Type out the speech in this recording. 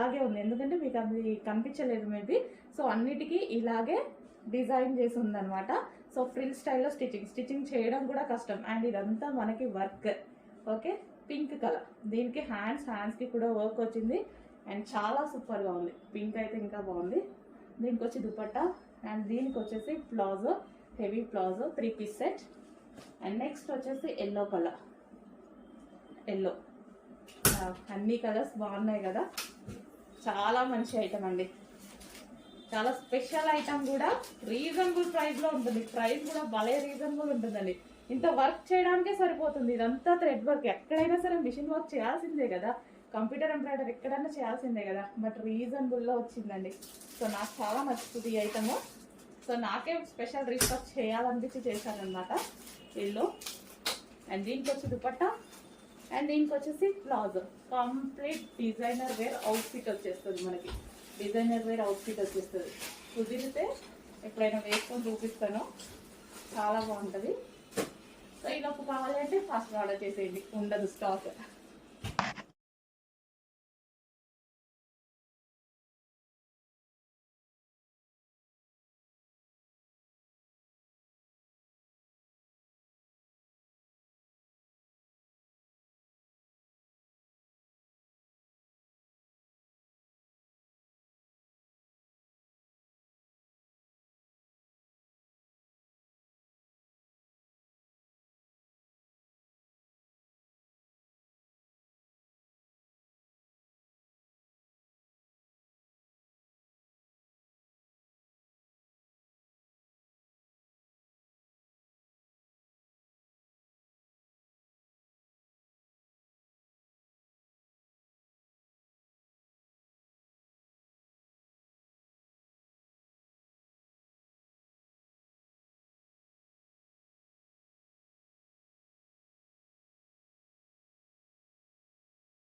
ఇలాగే ఉంది, ఎందుకంటే మీకు అది కనిపించలేదు మేబీ. సో అన్నిటికీ ఇలాగే డిజైన్ చేసి ఉందన్నమాట. సో ఫ్రిల్ స్టైల్లో స్టిచ్చింగ్ చేయడం కూడా కష్టం. అండ్ ఇదంతా మనకి వర్క్. ఓకే, పింక్ కలర్, దీనికి హ్యాండ్స్కి కూడా వర్క్ వచ్చింది. అండ్ చాలా సూపర్గా ఉంది. పింక్ అయితే ఇంకా బాగుంది. దీనికి వచ్చి దుపట్టా, అండ్ దీనికి వచ్చేసి palazzo, heavy palazzo 3 piece set. And next వచ్చేసి ఎల్లో కలర్, ఎల్లో. అన్ని కలర్స్ బాగున్నాయి కదా, చాలా మంచి ఐటమ్ అండి, చాలా స్పెషల్ ఐటమ్ కూడా. రీజనబుల్ ప్రైస్లో ఉంటుంది, ప్రైస్ కూడా భలే రీజనబుల్ ఉంటుందండి. ఇంత వర్క్ చేయడానికే సరిపోతుంది. ఇదంతా థ్రెడ్ వర్క్. ఎక్కడైనా సరే మిషన్ వర్క్ చేయాల్సిందే కదా, కంప్యూటర్ ఎంబ్రాయిడరీ ఎక్కడైనా చేయాల్సిందే కదా, బట్ రీజనబుల్లో వచ్చిందండి. సో నాకు చాలా నచ్చుతుంది ఈ ఐటమ్. సో నాకే స్పెషల్ రీస్టాక్ చేయాలనిపించి చేశానమాట ఎల్లో. అండ్ దీనికి వచ్చి దుపట్టా, అండ్ దీనికి వచ్చేసి palazzo. Complete designer wear outfit వచ్చేస్తుంది మనకి, డిజైనర్ వేర్ అవుట్ఫిట్ వచ్చేస్తుంది. కుదిరితే ఎప్పుడైనా వేసుకొని చూపిస్తాను, చాలా బాగుంటుంది. సో ఇలాపు కావాలి అంటే ఫస్ట్ ఆర్డర్ చేసేయండి, ఉండదు స్టాక్.